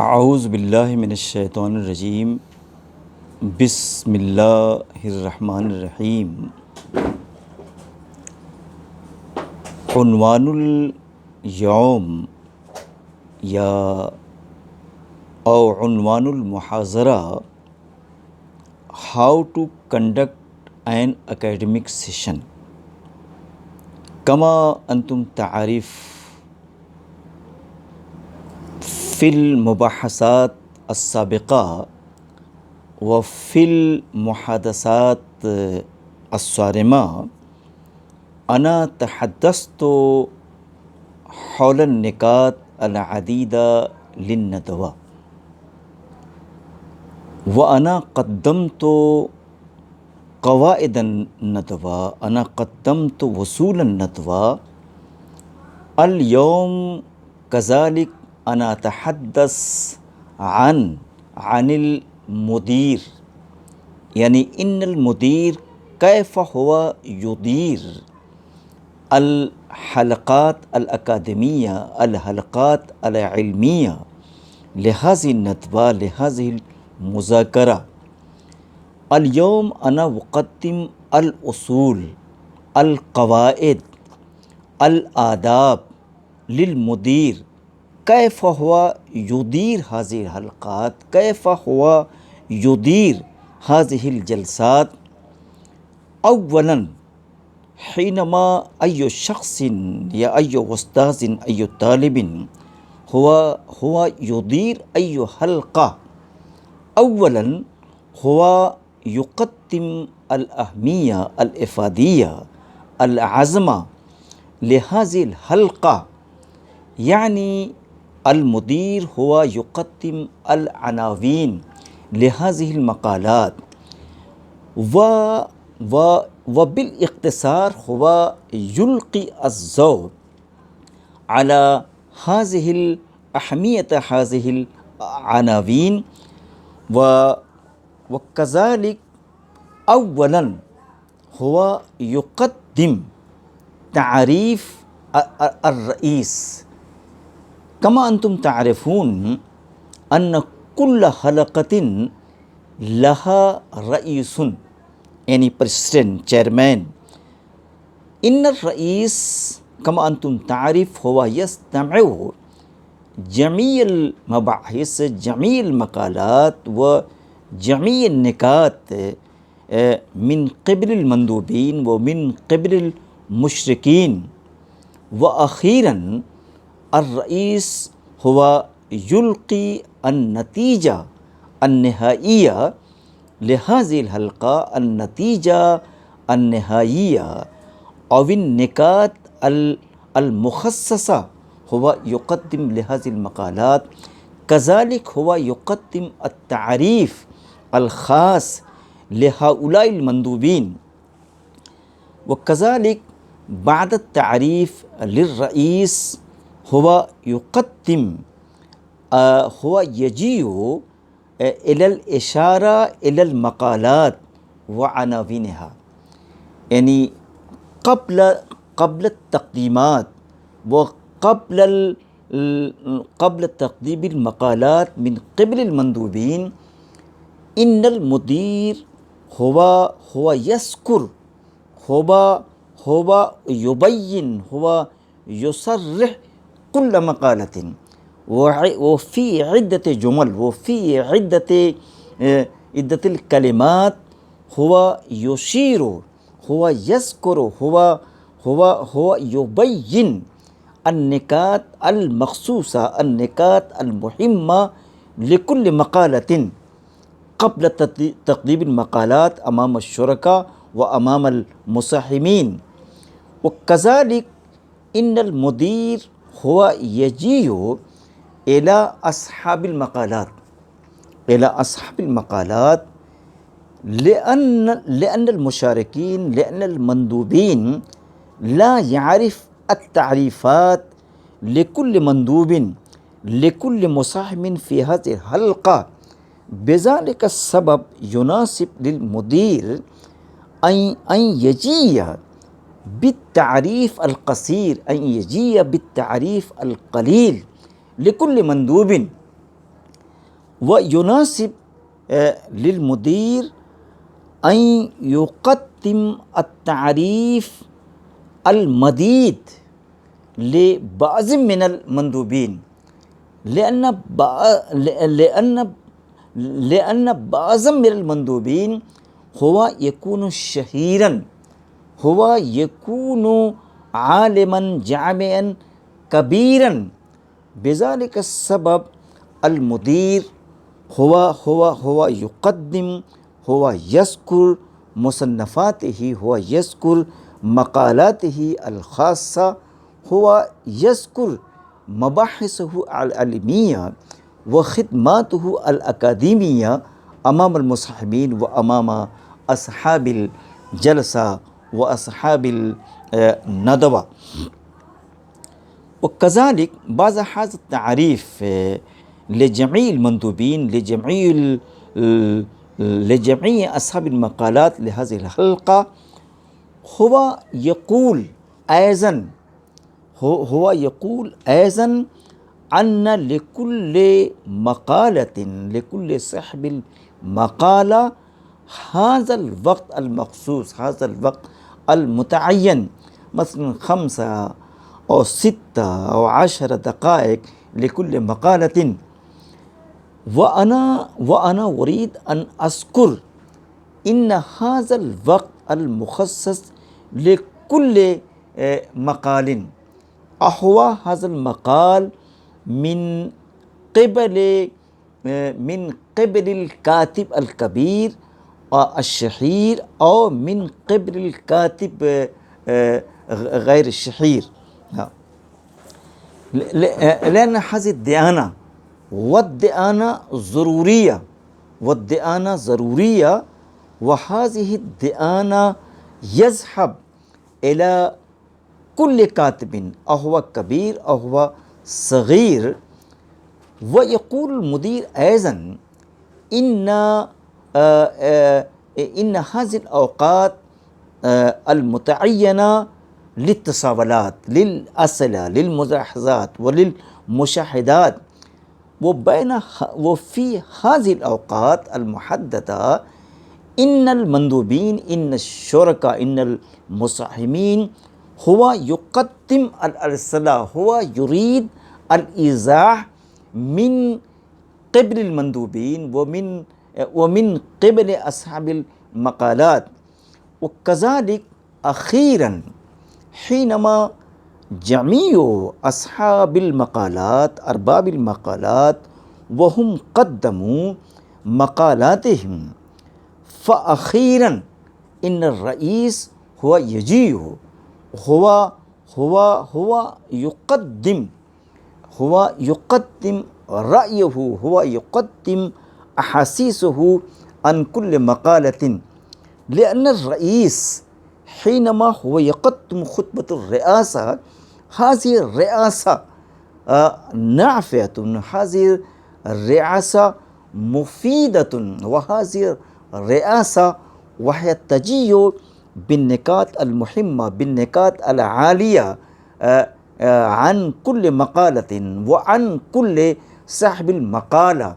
اعوذ باللہ من الشیطان الرجیم، بسم اللہ الرحمن الرحیم۔ عنوان اليوم یا او عنوان المحاضرہ، how to conduct an academic session. کما انتم تعریف فی المباحثات السابقہ وفی المحادثات الصارمہ، انا تحدثت حول النکات العدیدہ للندوہ، وانا قدمت قواعد الندوہ، انا قدمت وصول الندوہ۔ اليوم كذلك أنا أتحدث عن المدير، يعني إن المدير كيف هو يدير الحلقات الأكاديمية، الحلقات العلمية لهذه الندوة، لهذه المذاكرة۔ اليوم أنا أقدم الأصول، القواعد، الآداب للمدير، كيف هو يدير هذه الحلقات، كيف هو يدير هذه الجلسات۔ اولا، حينما أي شخص يا أي أستاذ أي طالب هو يدير أي حلقة، اولا هو يقدم الأهمية الإفادية العظمى لهذه الحلقة، يعني المدير هو يقدم العناوين لهذه المقالات، وبالاختصار هو يلقي الضوء على هذه الأهمية، هذه العناوين، وكذلك أولا هو يقدم تعريف الرئيس۔ كما أنتم تعرفون أن كل حلقة لها رئيس، يعني president، chairman۔ إن الرئيس كما أنتم تعرف هو يستمع جميع المباحث، جميع المقالات وجميع النكات من قبل المندوبين ومن قبل المشركين، وأخيراً الرئيس هو يلقي النتيجة النهائية لهذه الحلقة، النتيجة النهائية أو النكات المخصصة هو يقدم لهذه المقالات، كذلك هو يقدم التعريف الخاص لهؤلاء المندوبين، وكذلك بعد التعريف للرئيس هو يقدم هو يجيء إلى الإشارة إلى المقالات وعناوينها، يعني قبل التقديمات وقبل قبل تقديم المقالات من قبل المندوبين، إن المدير هو يذكر، هو يبين، هو يصرح كل مقالة، وفي عدة جمل وفي عدة الكلمات هو يشير، هو يذكر، هو يبين النكات المخصوصة، النكات المهمة لكل مقالة قبل تقديم المقالات أمام الشركاء وأمام المساهمين. وكذلك إن المدير هو يجيء إلى أصحاب المقالات، لأن المشاركين، لأن المندوبين لا يعرف التعريفات لكل مندوب، لكل مساهم في هذه الحلقة، بذلك السبب يناسب للمدير أن يجيء بالتعريف القصير، أن يجيء بالتعريف القليل لكل مندوب، ويناسب للمدير أن يقدم التعريف المديد لبعض من المندوبين لأن بعض من المندوبين هو يكون شهيرا، هو يكون عالما جامعا كبيرا. بذلك السبب المدير هو يقدم، هو يذكر مصنفاته، هو يذكر مقالاته الخاصة، هو يذكر مباحثه العلمية وخدماته الأكاديمية أمام المصاحبين وأمام أصحاب الجلسة وأصحاب الندوة. وكذلك بعض هذا التعريف لجميع المندوبين، لجميع أصحاب المقالات لهذه الحلقة، هو يقول أيضا أن لكل مقالة، لكل صاحب المقالة هذا الوقت المخصوص، هذا الوقت المتعين، مثلا 5 أو 6 أو 10 دقائق لكل مقالة. وأنا أريد أن أذكر إن هذا الوقت المخصص لكل مقال هو هذا المقال من قبل الكاتب الكبير الشهير أو من قبل الكاتب غير الشهير. لأن هذه الديانة والديانة ضرورية، وهذه الديانة يذهب إلى كل كاتب أو هو كبير أو هو صغير. ويقول المدير أيضا إن هذه الأوقات المتعينة للتساؤلات، للأسئلة، للملاحظات وللمشاهدات، وفي هذه الأوقات المحددة إن المندوبين، إن الشركاء، إن المساهمين هو يقدم الرسالة، هو يريد الإيضاح من قبل المندوبين ومن قبل أصحاب المقالات. وكذلك أخيرا حينما جميع أصحاب المقالات، أرباب المقالات، وهم قدموا مقالاتهم، فأخيرا إن الرئيس هو يجيء، هو يقدم رأيه، هو يقدم أحاسيسه عن كل مقالة. لأن الرئيس حينما هو يقدم خطبة الرئاسة، هذه الرئاسة نافعة، هذه الرئاسة مفيدة، وهذه الرئاسة وهي تجيء بالنقاط المهمة، بالنقاط العالية عن كل مقالة وعن كل صاحب المقالة.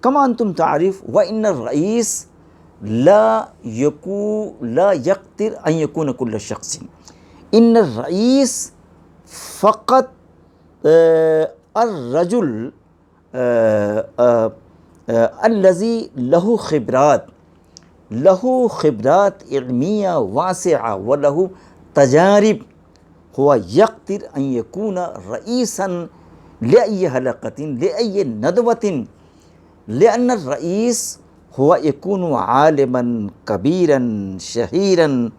كما أنتم تعرف، وإن الرئيس لا يقدر أن يكون كل شخص. إن الرئيس فقط الرجل الذي له خبرات علمية واسعة وله تجارب، هو يقدر أن يكون رئيسا لأي حلقة، لأي ندوة. لأن الرئيس هو يكون عالما كبيرا شهيرا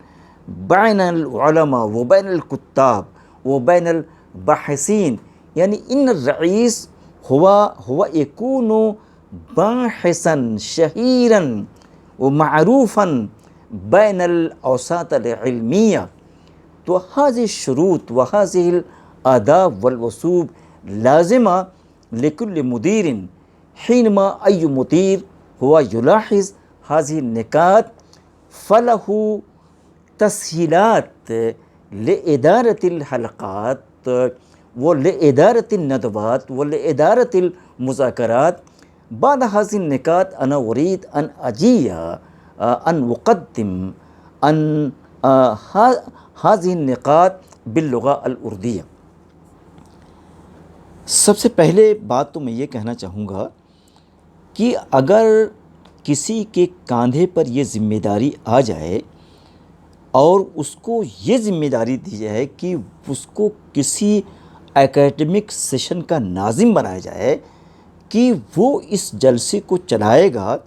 بين العلماء وبين الكتاب وبين الباحثين. يعني إن الرئيس هو يكون باحثا شهيرا ومعروفا بين الأوساط العلمية. وهذه الشروط وهذه الآداب والوصول لازمة لكل مدير. حينما أي مدير هو يلاحظ هذه النقاط، فله تسهيلات لإدارة الحلقات ولإدارة الندوات ولإدارة المذاكرات. بعد هذه النکات انا اريد ان اجیء ان اقدم ان هذه النکات باللغة الاردیہ۔ سب سے پہلے بات تو میں یہ کہنا چاہوں گا کہ اگر کسی کے کاندھے پر یہ ذمہ داری آ جائے اور اس کو یہ ذمہ داری دی جائے کہ اس کو کسی اکیڈمک سیشن کا ناظم بنایا جائے کہ وہ اس جلسے کو چلائے گا،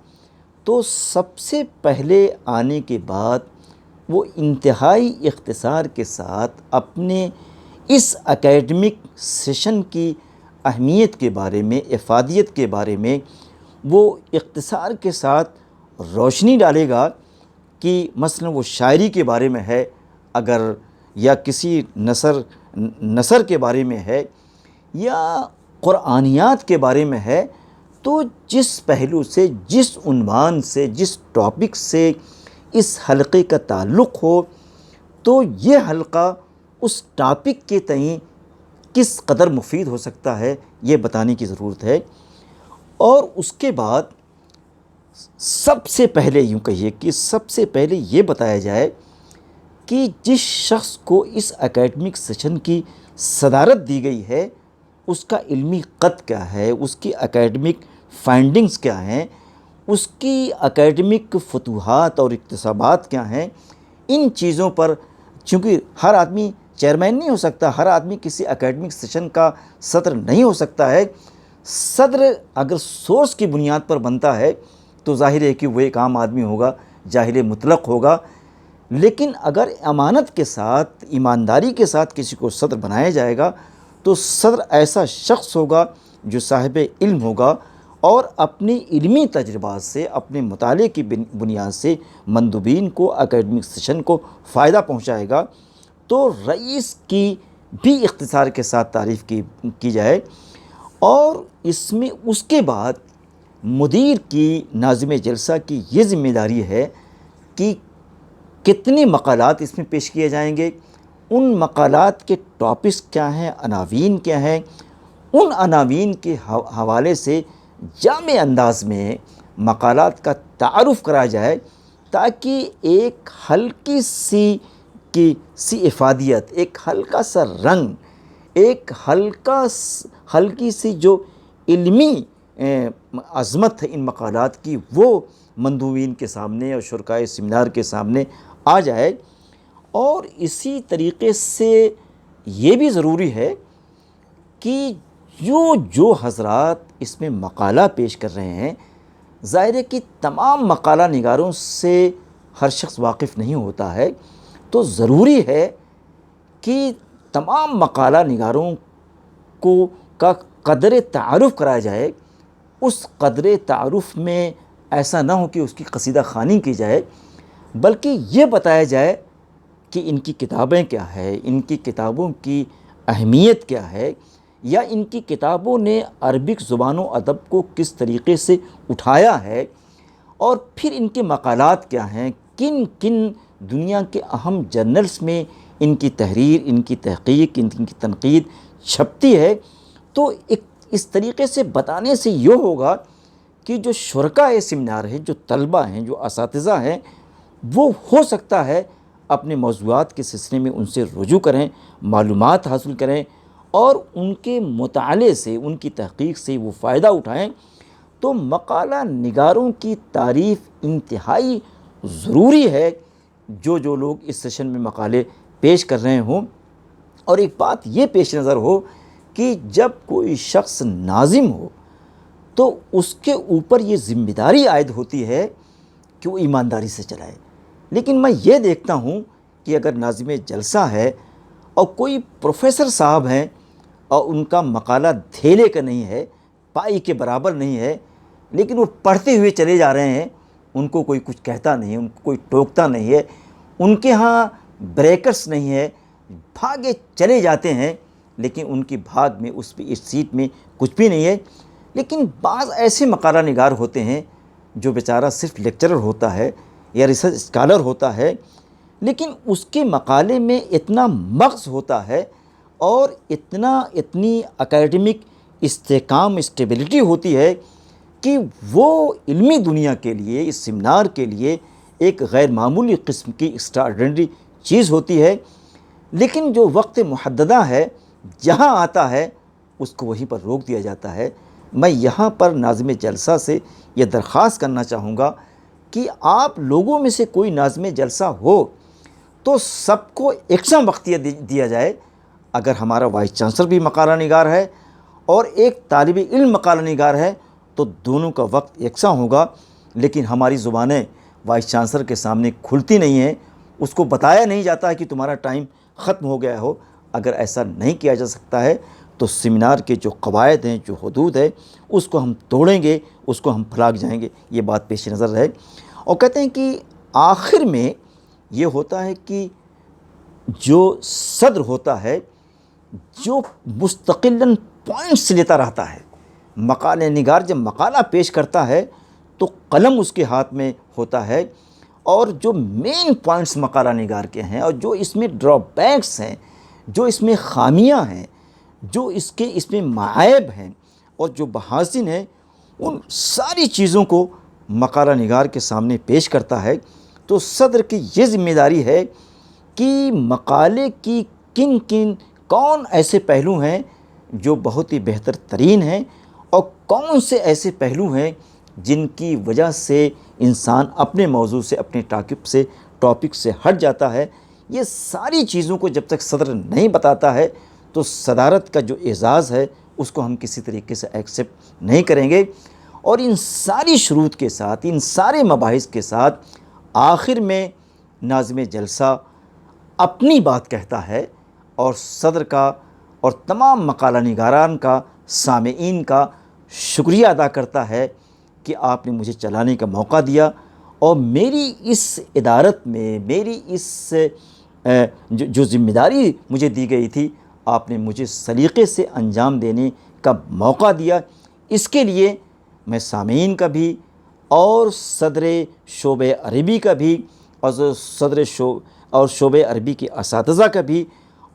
تو سب سے پہلے آنے کے بعد وہ انتہائی اختصار کے ساتھ اپنے اس اکیڈمک سیشن کی اہمیت کے بارے میں، افادیت کے بارے میں وہ اختصار کے ساتھ روشنی ڈالے گا کہ مثلا وہ شاعری کے بارے میں ہے اگر، یا کسی نثر کے بارے میں ہے، یا قرآنیات کے بارے میں ہے، تو جس پہلو سے، جس عنوان سے، جس ٹاپک سے اس حلقے کا تعلق ہو، تو یہ حلقہ اس ٹاپک کے تئیں کس قدر مفید ہو سکتا ہے یہ بتانے کی ضرورت ہے۔ اور اس کے بعد سب سے پہلے یوں کہیے کہ سب سے پہلے یہ بتایا جائے کہ جس شخص کو اس اکیڈمک سیشن کی صدارت دی گئی ہے اس کا علمی قد کیا ہے، اس کی اکیڈمک فائنڈنگز کیا ہیں، اس کی اکیڈمک فتوحات اور اکتسابات کیا ہیں۔ ان چیزوں پر، چونکہ ہر آدمی چیئرمین نہیں ہو سکتا، ہر آدمی کسی اکیڈمک سیشن کا صدر نہیں ہو سکتا ہے۔ صدر اگر سورس کی بنیاد پر بنتا ہے تو ظاہر ہے کہ وہ ایک عام آدمی ہوگا، جاہل مطلق ہوگا، لیکن اگر امانت کے ساتھ، ایمانداری کے ساتھ کسی کو صدر بنایا جائے گا تو صدر ایسا شخص ہوگا جو صاحب علم ہوگا اور اپنی علمی تجربات سے، اپنے مطالعے کی بنیاد سے مندوبین کو، اکیڈمک سیشن کو فائدہ پہنچائے گا۔ تو رئیس کی بھی اختصار کے ساتھ تعریف کی جائے، اور اس میں اس کے بعد مدیر کی، ناظم جلسہ کی یہ ذمہ داری ہے کہ کتنے مقالات اس میں پیش کیے جائیں گے، ان مقالات کے ٹاپکس کیا ہیں، عناوین کیا ہیں، ان عناوین کے حوالے سے جامع انداز میں مقالات کا تعارف کرایا جائے تاکہ ایک ہلکی سی افادیت، ایک ہلکا سا رنگ، ایک ہلکی سی جو علمی عظمت ہے ان مقالات کی، وہ مندوبین کے سامنے اور شرکائے سیمینار کے سامنے آ جائے۔ اور اسی طریقے سے یہ بھی ضروری ہے کہ جو حضرات اس میں مقالہ پیش کر رہے ہیں، ظاہر ہے کہ تمام مقالہ نگاروں سے ہر شخص واقف نہیں ہوتا ہے، تو ضروری ہے کہ تمام مقالہ نگاروں کا قدر تعارف کرایا جائے۔ اس قدر تعارف میں ایسا نہ ہو کہ اس کی قصیدہ خوانی کی جائے، بلکہ یہ بتایا جائے کہ ان کی کتابیں کیا ہے، ان کی کتابوں کی اہمیت کیا ہے، یا ان کی کتابوں نے عربک زبان و ادب کو کس طریقے سے اٹھایا ہے، اور پھر ان کے مقالات کیا ہیں، کن کن دنیا کے اہم جرنلز میں ان کی تحریر، ان کی تحقیق، ان کی تنقید چھپتی ہے۔ تو اس طریقے سے بتانے سے یہ ہوگا کہ جو شرکائے سیمینار ہیں، جو طلبہ ہیں، جو اساتذہ ہیں، وہ ہو سکتا ہے اپنے موضوعات کے سلسلے میں ان سے رجوع کریں، معلومات حاصل کریں، اور ان کے مطالعے سے، ان کی تحقیق سے وہ فائدہ اٹھائیں۔ تو مقالہ نگاروں کی تعریف انتہائی ضروری ہے، جو لوگ اس سیشن میں مقالے پیش کر رہے ہوں۔ اور ایک بات یہ پیش نظر ہو کہ جب کوئی شخص ناظم ہو تو اس کے اوپر یہ ذمہ داری عائد ہوتی ہے کہ وہ ایمانداری سے چلائے۔ لیکن میں یہ دیکھتا ہوں کہ اگر ناظم جلسہ ہے اور کوئی پروفیسر صاحب ہیں اور ان کا مقالہ دھیلے کا نہیں ہے، پائی کے برابر نہیں ہے، لیکن وہ پڑھتے ہوئے چلے جا رہے ہیں، ان کو کوئی کچھ کہتا نہیں، ان کو کوئی ٹوکتا نہیں ہے، ان کے ہاں بریکرز نہیں ہے، بھاگے چلے جاتے ہیں، لیکن ان کی بھاگ میں، اس سیٹ میں کچھ بھی نہیں ہے۔ لیکن بعض ایسے مقالہ نگار ہوتے ہیں جو بیچارہ صرف لیکچرر ہوتا ہے یا ریسرچ اسکالر ہوتا ہے، لیکن اس کے مقالے میں اتنا مغز ہوتا ہے اور اتنی اکیڈمک استحکام، اسٹیبلٹی ہوتی ہے کہ وہ علمی دنیا کے لیے اس سیمینار کے لیے ایک غیر معمولی قسم کی ایکسٹراڈنری چیز ہوتی ہے، لیکن جو وقت محددہ ہے جہاں آتا ہے اس کو وہیں پر روک دیا جاتا ہے۔ میں یہاں پر ناظم جلسہ سے یہ درخواست کرنا چاہوں گا کہ آپ لوگوں میں سے کوئی ناظم جلسہ ہو تو سب کو یکساں وقت دیا جائے۔ اگر ہمارا وائس چانسلر بھی مقالہ نگار ہے اور ایک طالب علم مقالہ نگار ہے تو دونوں کا وقت یکساں ہوگا، لیکن ہماری زبانیں وائس چانسلر کے سامنے کھلتی نہیں ہیں، اس کو بتایا نہیں جاتا ہے کہ تمہارا ٹائم ختم ہو گیا ہو۔ اگر ایسا نہیں کیا جا سکتا ہے تو سیمینار کے جو قواعد ہیں، جو حدود ہے، اس کو ہم توڑیں گے، اس کو ہم بھلاگ جائیں گے، یہ بات پیش نظر رہے۔ اور کہتے ہیں کہ آخر میں یہ ہوتا ہے کہ جو صدر ہوتا ہے جو مستقلاً پوائنٹس لیتا رہتا ہے، مقالہ نگار جب مقالہ پیش کرتا ہے تو قلم اس کے ہاتھ میں ہوتا ہے، اور جو مین پوائنٹس مقالہ نگار کے ہیں اور جو اس میں ڈرا بیکس ہیں، جو اس میں خامیاں ہیں، جو اس میں معائب ہیں اور جو محاسن ہیں، ان ساری چیزوں کو مقالہ نگار کے سامنے پیش کرتا ہے۔ تو صدر کی یہ ذمہ داری ہے کہ مقالے کی کون ایسے پہلو ہیں جو بہت ہی بہتر ترین ہیں اور کون سے ایسے پہلو ہیں جن کی وجہ سے انسان اپنے موضوع سے، اپنے ٹاپک سے ہٹ جاتا ہے۔ یہ ساری چیزوں کو جب تک صدر نہیں بتاتا ہے تو صدارت کا جو اعزاز ہے اس کو ہم کسی طریقے سے ایکسیپٹ نہیں کریں گے۔ اور ان ساری شروط کے ساتھ، ان سارے مباحث کے ساتھ آخر میں ناظم جلسہ اپنی بات کہتا ہے اور صدر کا اور تمام مقالہ نگاران کا، سامعین کا شکریہ ادا کرتا ہے کہ آپ نے مجھے چلانے کا موقع دیا اور میری اس ادارت میں، میری اس جو ذمہ داری مجھے دی گئی تھی، آپ نے مجھے سلیقے سے انجام دینے کا موقع دیا۔ اس کے لیے میں سامعین کا بھی اور صدر شعبہ عربی کا بھی اور شعبہ عربی کے اساتذہ کا بھی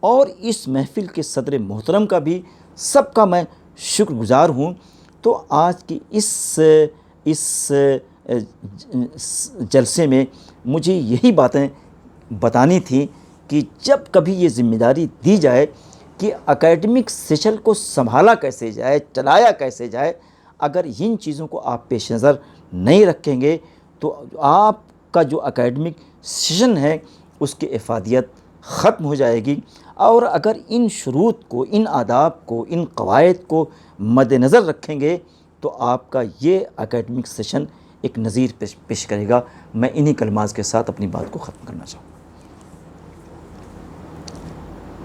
اور اس محفل کے صدر محترم کا بھی، سب کا میں شکر گزار ہوں۔ تو آج کی اس جلسے میں مجھے یہی باتیں بتانی تھیں کہ جب کبھی یہ ذمہ داری دی جائے کہ اکیڈمک سیشن کو سنبھالا کیسے جائے، چلایا کیسے جائے، اگر ان چیزوں کو آپ پیش نظر نہیں رکھیں گے تو آپ کا جو اکیڈمک سیشن ہے اس کی افادیت ختم ہو جائے گی۔ اور اگر ان شروط کو، ان آداب کو، ان قواعد کو مد نظر رکھیں گے تو آپ کا یہ اکیڈمک سیشن ایک نظیر پیش کرے گا۔ میں انہی کلمات کے ساتھ اپنی بات کو ختم کرنا چاہوں گا۔